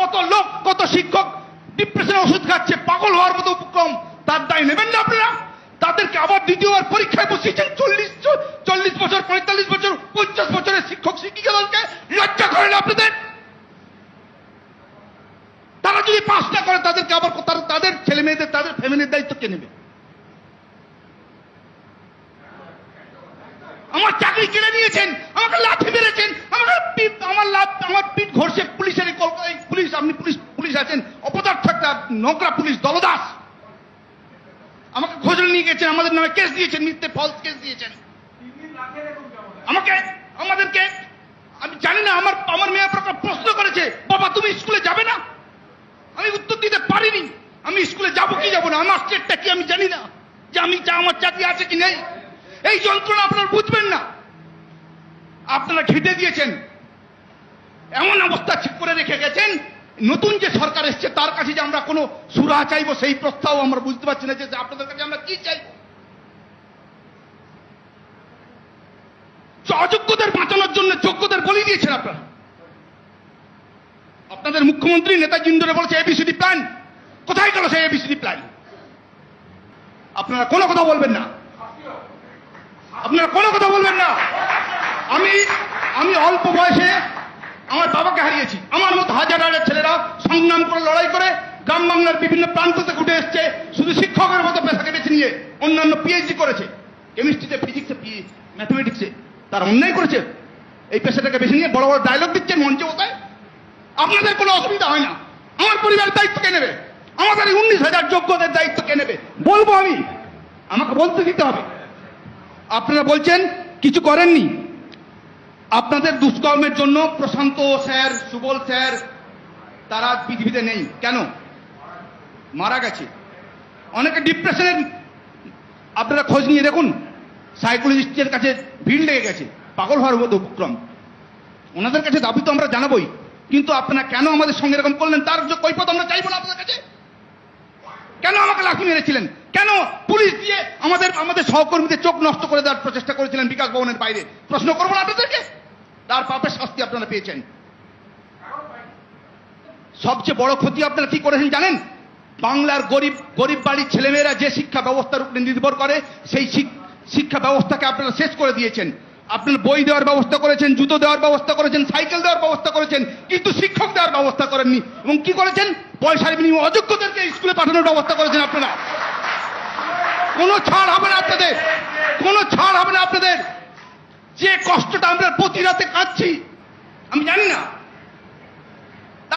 কত লোক, কত শিক্ষক ডিপ্রেশনের ওষুধ খাচ্ছে, পাগল হওয়ার মতো উপক্রম, তার দায় নেবেন না আপনারা? তাদেরকে আবার দ্বিতীয়বার পরীক্ষায় বসিয়েছেন। 40 বছর, 45 বছর, 50 বছরের শিক্ষক শিক্ষিকাদেরকে লজ্জা করে না আপনাদের? তারা যদি পাস না করে তাদেরকে আবার তাদের ছেলে মেয়েদের, তাদের ফ্যামিলির দায়িত্ব কে নেবে? আমার চাকরি কেড়ে নিয়েছেন, আমাকে লাঠি মেরেছেন, আমার পিঠ ঘষে পুলিশের পুলিশ, আপনি পুলিশ আছেন, অপদার্থ একটা নোংরা পুলিশ দলদাস, আমাকে খোঁজ নিয়ে গেছেন, আমাদের নামে কেস দিয়েছেন, মিথ্যে ফলস কেস দিয়েছেন আমাদেরকে। আমি জানি না, আমার মেয়ে প্রশ্ন করেছে, বাবা তুমি স্কুলে যাবে না? আমি উত্তর দিতে পারিনি। আমি স্কুলে যাবো কি যাবো না, আমার স্টেটটা কি আমি জানি না, যে আমার চাকরি আছে কি নেই। এই যন্ত্রণা আপনারা বুঝবেন না। আপনারা ঘেঁটে দিয়েছেন, এমন অবস্থা ঠিক করে রেখে গেছেন। নতুন যে সরকার এসছে তার কাছে যে আমরা কোনো সুরাহা চাইবো, সেই প্রস্তাব আমরা বুঝতে পারছি না যে আপনাদের কাছে আমরা কি চাই। অযোগ্যদের বাঁচানোর জন্য যোগ্যদের বলি দিয়েছেন আপনারা। আপনাদের মুখ্যমন্ত্রী নেতাজি ধরে বলেছে এবিসিডি প্ল্যান, কোথায় গেল সেই এবিসিডি প্ল্যান? আপনারা কোনো কথা বলবেন না, আপনারা কোনো কথা বলবেন না। আমি অল্প বয়সে আমার বাবাকে হারিয়েছি। আমার মতো হাজার হাজার ছেলেরা সংগ্রাম করে, লড়াই করে গ্রাম বাংলার বিভিন্ন প্রান্ত থেকে উঠে এসছে, শুধু শিক্ষকের মতো পেশাকে বেছে নিয়ে অন্যান্য পিএইচডি করেছে, কেমিস্ট্রিতে, ফিজিক্সে, ম্যাথমেটিক্সে। তারা অন্যায় করেছে, এই পেশাটাকে বেছে নিয়ে বড় বড় ডায়লগ দিচ্ছেন মঞ্চে কোথায়। আপনাদের কোনো অসুবিধা হয় না। আমার পরিবারের দায়িত্ব কে নেবে? আমাদের এই 19,000 যোগ্যদের দায়িত্ব কে নেবে? বলবো আমি, আমাকে বলতে দিতে হবে। আপনারা বলছেন কিছু করেননি। আপনাদের দুষ্কর্মের জন্য প্রশান্ত স্যার, সুবল স্যার, তারা পৃথিবীতে নেই। কেন? মারা গেছে। অনেকে ডিপ্রেশনের, আপনারা খোঁজ নিয়ে দেখুন, সাইকোলজিস্টের কাছে ভিড় লেগে গেছে, পাগল হওয়ার মতো উপক্রম। ওনাদের কাছে দাবি তো আমরা জানাবোই, কিন্তু আপনারা কেন আমাদের সঙ্গে এরকম করলেন তার কৈফিয়ত আমরা চাইবো না আপনাদের কাছে। কেন আমাকে লাঠি মেরেছিলেন? কেন পুলিশ দিয়ে আমাদের সহকর্মীদের চোখ নষ্ট করে দেওয়ার প্রচেষ্টা করেছিলেন বিকাশ ভবনের বাইরে? প্রশ্ন করবো না আপনাদেরকে? তার পাপের শাস্তি আপনারা পেয়েছেন। সবচেয়ে বড় ক্ষতি আপনারা কি করেছেন জানেন? বাংলার গরিব বাড়ির ছেলেমেয়েরা যে শিক্ষা ব্যবস্থার উপরে নির্ভর করে, সেই শিক্ষা ব্যবস্থাকে আপনারা শেষ করে দিয়েছেন। আপনারা বই দেওয়ার ব্যবস্থা করেছেন, জুতো দেওয়ার ব্যবস্থা করেছেন, সাইকেল দেওয়ার ব্যবস্থা করেছেন, কিন্তু শিক্ষক দেওয়ার ব্যবস্থা করেননি। এবং কি করেছেন? পয়সার বিনিময়ে অযোগ্যদেরকে স্কুলে পাঠানোর ব্যবস্থা করেছেন আপনারা। কোনো ছাড় হবে না আপনাদের, কোনো ছাড় হবে না আপনাদের। যে কষ্টটা আমরা প্রতি রাতে কাটছি, আমি জানি না